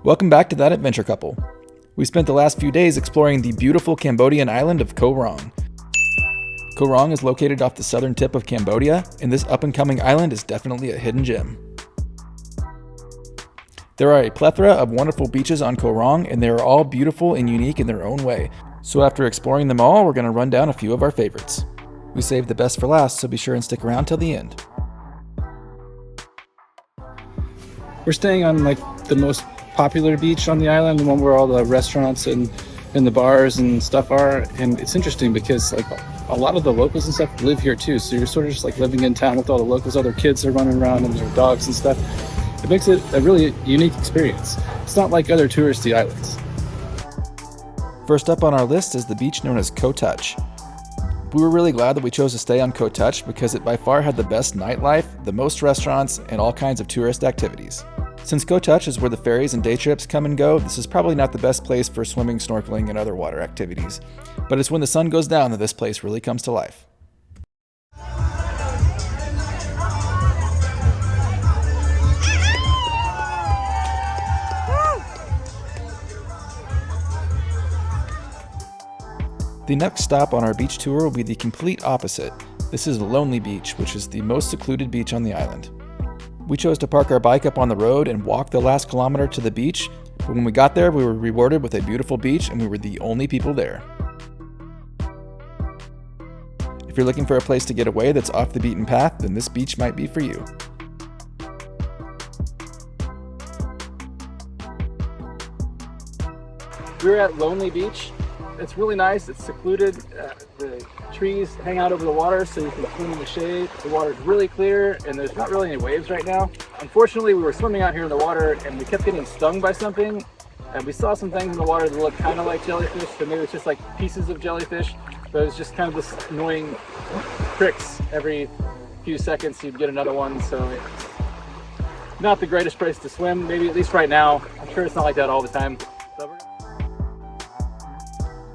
Welcome back to That Adventure Couple. We spent the last few days exploring the beautiful Cambodian island of Koh Rong. Koh Rong is located off the southern tip of Cambodia, and this up-and-coming island is definitely a hidden gem. There are a plethora of wonderful beaches on Koh Rong, and they are all beautiful and unique in their own way. So after exploring them all, we're going to run down a few of our favorites. We saved the best for last, so be sure and stick around till the end. We're staying on the most popular beach on the island, the one where all the restaurants and the bars and stuff are. And it's interesting because a lot of the locals and stuff live here too. So you're sort of just living in town with all the locals. Other kids are running around and their dogs and stuff. It makes it a really unique experience. It's not like other touristy islands. First up on our list is the beach known as Khoh Touch. We were really glad that we chose to stay on Khoh Touch because it by far had the best nightlife, the most restaurants, and all kinds of tourist activities. Since Khoh Touch is where the ferries and day trips come and go, this is probably not the best place for swimming, snorkeling, and other water activities. But it's when the sun goes down that this place really comes to life. The next stop on our beach tour will be the complete opposite. This is Lonely Beach, which is the most secluded beach on the island. We chose to park our bike up on the road and walk the last kilometer to the beach, but when we got there, we were rewarded with a beautiful beach and we were the only people there. If you're looking for a place to get away that's off the beaten path, then this beach might be for you. We're at Lonely Beach. It's really nice. It's secluded. The trees hang out over the water so you can swim in the shade. The water's really clear and there's not really any waves right now. Unfortunately, we were swimming out here in the water and we kept getting stung by something. And we saw some things in the water that looked kind of like jellyfish, so maybe it's just pieces of jellyfish. But it was just kind of this annoying pricks every few seconds. You'd get another one, so it's not the greatest place to swim, maybe at least right now. I'm sure it's not like that all the time.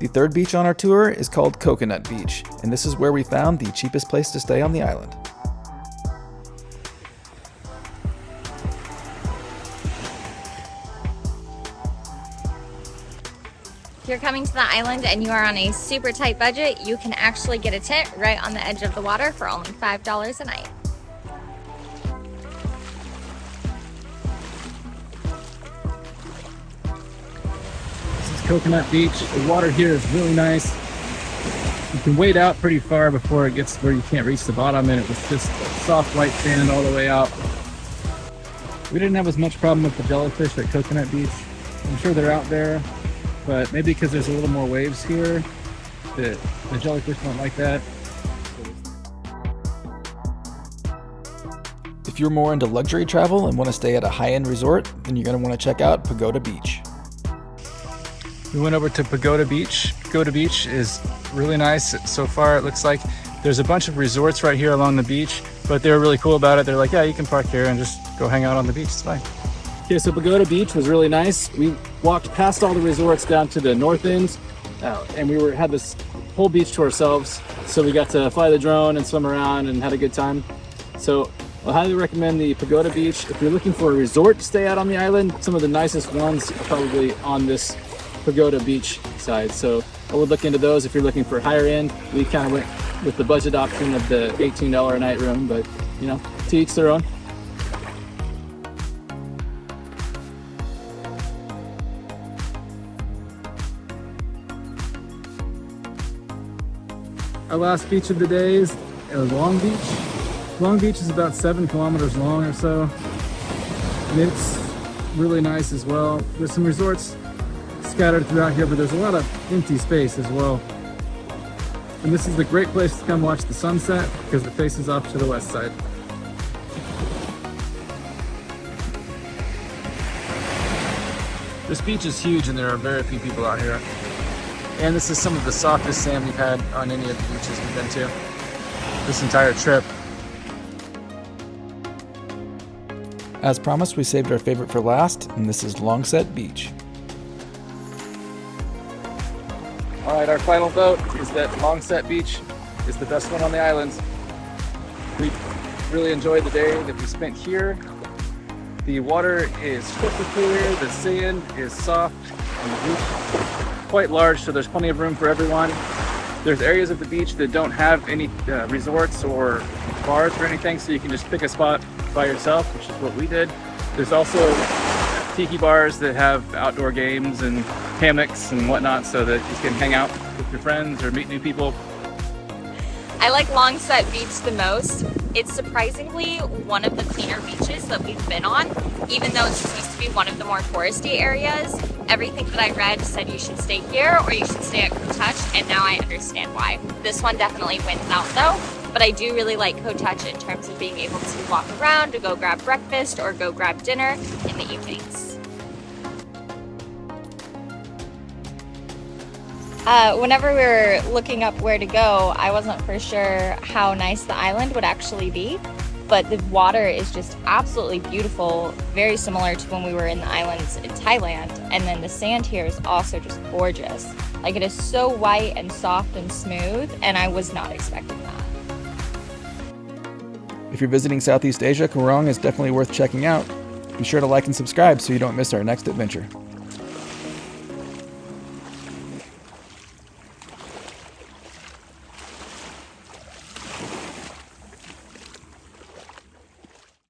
The third beach on our tour is called Coconut Beach, and this is where we found the cheapest place to stay on the island. If you're coming to the island and you are on a super tight budget, you can actually get a tent right on the edge of the water for only $5 a night. Coconut Beach. The water here is really nice. You can wade out pretty far before it gets where you can't reach the bottom, and it was just soft white sand all the way out. We didn't have as much problem with the jellyfish at Coconut Beach. I'm sure they're out there, but maybe because there's a little more waves here, the jellyfish don't like that. If you're more into luxury travel and want to stay at a high-end resort, then you're going to want to check out Pagoda Beach. We went over to Pagoda Beach. Pagoda Beach is really nice. So far, it looks like there's a bunch of resorts right here along the beach, but they were really cool about it. They're like, yeah, you can park here and just go hang out on the beach. It's fine. Okay, so Pagoda Beach was really nice. We walked past all the resorts down to the north end, and we had this whole beach to ourselves. So we got to fly the drone and swim around and had a good time. So I highly recommend the Pagoda Beach. If you're looking for a resort to stay at on the island, some of the nicest ones are probably on this Pagoda Beach side, so I would look into those. If you're looking for higher end, we kind of went with the budget option of the $18 a night room, but to each their own. Our last beach of the day is Long Beach. Long Beach is about 7 kilometers long or so, and it's really nice as well. There's some resorts scattered throughout here, but there's a lot of empty space as well. And this is a great place to come watch the sunset because it faces off to the west side. This beach is huge and there are very few people out here. And this is some of the softest sand we've had on any of the beaches we've been to this entire trip. As promised, we saved our favorite for last, and this is Longset Beach. All right, our final vote is that Longset Beach is the best one on the island. We really enjoyed the day that we spent here. The water is crystal clear, the sand is soft, and the beach quite large, so there's plenty of room for everyone. There's areas of the beach that don't have any resorts or bars or anything, so you can just pick a spot by yourself, which is what we did. There's also tiki bars that have outdoor games and hammocks and whatnot, so that you can hang out with your friends or meet new people. I like Longset Beach the most. It's surprisingly one of the cleaner beaches that we've been on, even though it's supposed to be one of the more touristy areas. Everything that I read said you should stay here or you should stay at Khoh Touch, and now I understand why. This one definitely wins out though, but I do really like Khoh Touch in terms of being able to walk around, to go grab breakfast or go grab dinner in the evenings. Whenever we were looking up where to go, I wasn't for sure how nice the island would actually be, but the water is just absolutely beautiful, very similar to when we were in the islands in Thailand, and then the sand here is also just gorgeous. Like, it is so white and soft and smooth, and I was not expecting that. If you're visiting Southeast Asia, Koh Rong is definitely worth checking out. Be sure to like and subscribe so you don't miss our next adventure.